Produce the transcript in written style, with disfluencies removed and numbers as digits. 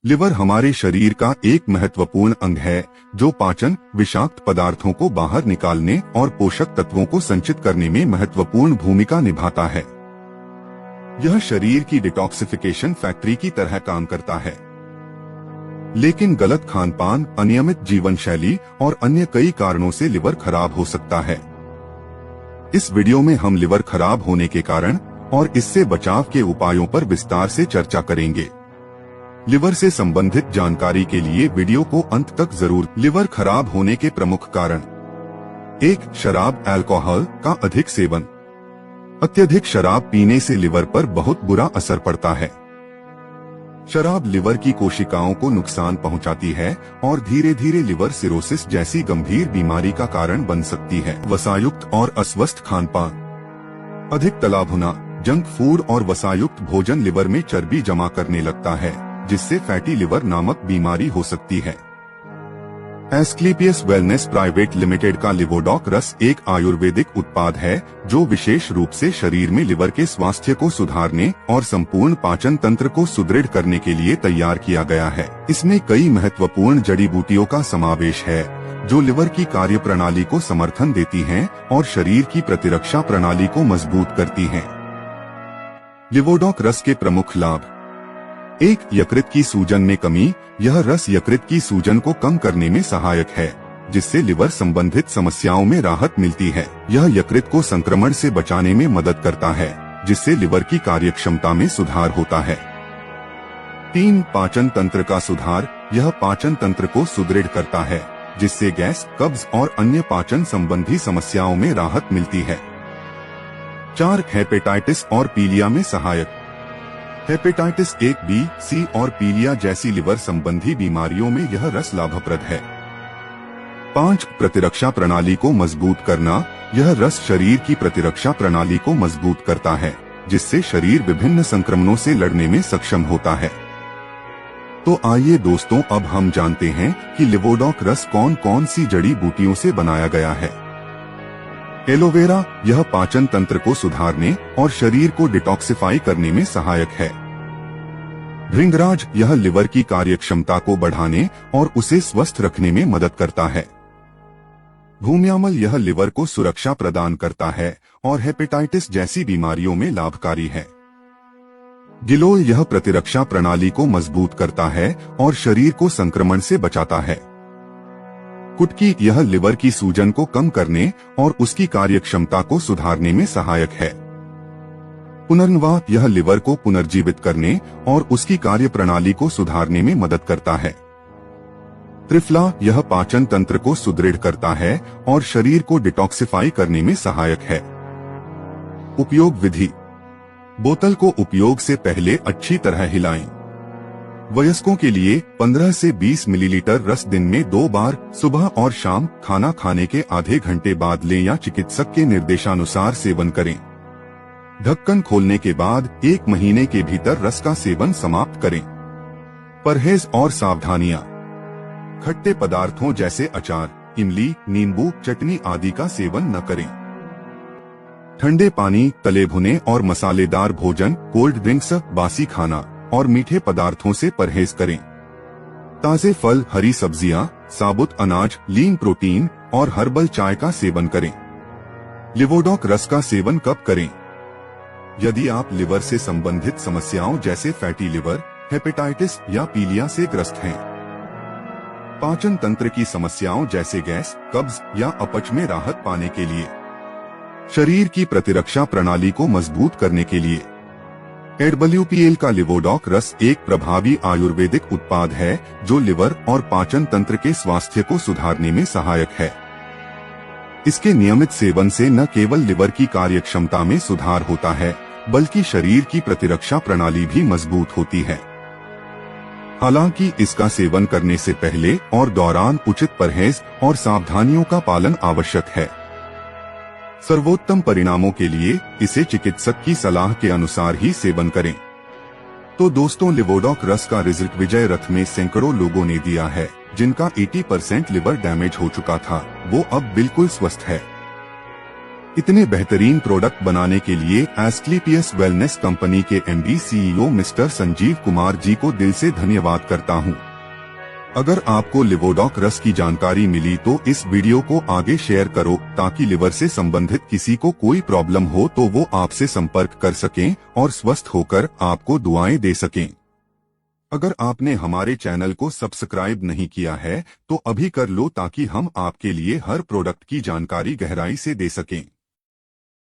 Liver हमारे शरीर का एक महत्वपूर्ण अंग है जो पाचन, विषाक्त पदार्थों को बाहर निकालने और पोषक तत्वों को संचित करने में महत्वपूर्ण भूमिका निभाता है। यह शरीर की डिटॉक्सिफिकेशन फैक्ट्री की तरह काम करता है। लेकिन गलत खानपान, अनियमित जीवन शैली और अन्य कई कारणों से लिवर खराब हो सकता है। इस वीडियो में हम लिवर खराब होने के कारण और इससे बचाव के उपायों पर विस्तार से चर्चा करेंगे। लिवर से संबंधित जानकारी के लिए वीडियो को अंत तक जरूर। लिवर खराब होने के प्रमुख कारण। 1. शराब, अल्कोहल का अधिक सेवन। अत्यधिक शराब पीने से लिवर पर बहुत बुरा असर पड़ता है। शराब लिवर की कोशिकाओं को नुकसान पहुंचाती है और धीरे धीरे लिवर सिरोसिस जैसी गंभीर बीमारी का कारण बन सकती है। वसायुक्त और अस्वस्थ खानपान। अधिक तला भुना, जंक फूड और वसायुक्त भोजन लिवर में चर्बी जमा करने लगता है, जिससे फैटी लिवर नामक बीमारी हो सकती है। एस्क्लेपियस वेलनेस प्राइवेट लिमिटेड का लिवोडॉक रस एक आयुर्वेदिक उत्पाद है जो विशेष रूप से शरीर में लिवर के स्वास्थ्य को सुधारने और संपूर्ण पाचन तंत्र को सुदृढ़ करने के लिए तैयार किया गया है। इसमें कई महत्वपूर्ण जड़ी बूटियों का समावेश है जो लिवर की कार्य प्रणाली को समर्थन देती हैं और शरीर की प्रतिरक्षा प्रणाली को मजबूत करती हैं। लिवोडॉक रस के प्रमुख लाभ। 1. यकृत की सूजन में कमी। यह रस यकृत की सूजन को कम करने में सहायक है, जिससे लिवर संबंधित समस्याओं में राहत मिलती है। यह यकृत को संक्रमण से बचाने में मदद करता है, जिससे लिवर की कार्यक्षमता में सुधार होता है। 3. पाचन तंत्र का सुधार। यह पाचन तंत्र को सुदृढ़ करता है, जिससे गैस, कब्ज और अन्य पाचन संबंधी समस्याओं में राहत मिलती है। 4. हेपेटाइटिस और पीलिया में सहायक। हेपेटाइटिस 1, बी, सी और पीलिया जैसी लिवर संबंधी बीमारियों में यह रस लाभप्रद है। 5. प्रतिरक्षा प्रणाली को मजबूत करना। यह रस शरीर की प्रतिरक्षा प्रणाली को मजबूत करता है, जिससे शरीर विभिन्न संक्रमणों से लड़ने में सक्षम होता है। तो आइए दोस्तों, अब हम जानते हैं कि लिवोडॉक रस कौन कौन सी जड़ी बूटियों से बनाया गया है। एलोवेरा। यह पाचन तंत्र को सुधारने और शरीर को डिटॉक्सिफाई करने में सहायक है। भृंगराज। यह लिवर की कार्यक्षमता को बढ़ाने और उसे स्वस्थ रखने में मदद करता है। भूम्यामल। यह लिवर को सुरक्षा प्रदान करता है और हेपेटाइटिस जैसी बीमारियों में लाभकारी है। गिलोय। यह प्रतिरक्षा प्रणाली को मजबूत करता है और शरीर को संक्रमण से बचाता है। कुटकी। यह लिवर की सूजन को कम करने और उसकी कार्यक्षमता को सुधारने में सहायक है। पुनर्नवा। यह लिवर को पुनर्जीवित करने और उसकी कार्य प्रणाली को सुधारने में मदद करता है। त्रिफला। यह पाचन तंत्र को सुदृढ़ करता है और शरीर को डिटॉक्सिफाई करने में सहायक है। उपयोग विधि। बोतल को उपयोग से पहले अच्छी तरह हिलाएं। वयस्कों के लिए 15 से 20 मिलीलीटर रस दिन में 2 बार, सुबह और शाम, खाना खाने के आधे घंटे बाद लें या चिकित्सक के निर्देशानुसार सेवन करें। ढक्कन खोलने के बाद 1 महीने के भीतर रस का सेवन समाप्त करें। परहेज और सावधानियां। खट्टे पदार्थों जैसे अचार, इमली, नींबू, चटनी आदि का सेवन न करें। ठंडे पानी, तले भुने और मसालेदार भोजन, कोल्ड ड्रिंक्स, बासी खाना और मीठे पदार्थों से परहेज करें। ताजे फल, हरी सब्जियां, साबुत अनाज, लीन प्रोटीन और हर्बल चाय का सेवन करें। लिवोडॉक रस का सेवन कब करें? यदि आप लिवर से संबंधित समस्याओं जैसे फैटी लिवर, हेपेटाइटिस या पीलिया से ग्रस्त हैं। पाचन तंत्र की समस्याओं जैसे गैस, कब्ज या अपच में राहत पाने के लिए। शरीर की प्रतिरक्षा प्रणाली को मजबूत करने के लिए। एडब्ल्यूपीएल का लिवोडॉक रस एक प्रभावी आयुर्वेदिक उत्पाद है जो लिवर और पाचन तंत्र के स्वास्थ्य को सुधारने में सहायक है। इसके नियमित सेवन से न केवल लिवर की कार्यक्षमता में सुधार होता है, बल्कि शरीर की प्रतिरक्षा प्रणाली भी मजबूत होती है। हालांकि इसका सेवन करने से पहले और दौरान उचित परहेज और सावधानियों का पालन आवश्यक है। सर्वोत्तम परिणामों के लिए इसे चिकित्सक की सलाह के अनुसार ही सेवन करें। तो दोस्तों, लिवोडॉक रस का रिजल्ट विजय रथ में सैकड़ों लोगों ने दिया है जिनका 80% लिवर डैमेज हो चुका था, वो अब बिल्कुल स्वस्थ है। इतने बेहतरीन प्रोडक्ट बनाने के लिए एस्क्लेपियस वेलनेस कंपनी के MD CEO mister Sanjeev Kumar ji को दिल से धन्यवाद करता हूं। अगर आपको लिवोडॉक रस की जानकारी मिली तो इस वीडियो को आगे शेयर करो ताकि लिवर से संबंधित किसी को कोई प्रॉब्लम हो तो वो आपसे संपर्क कर सकें और स्वस्थ होकर आपको दुआएं दे सकें। अगर आपने हमारे चैनल को सब्सक्राइब नहीं किया है तो अभी कर लो ताकि हम आपके लिए हर प्रोडक्ट की जानकारी गहराई से दे सकें।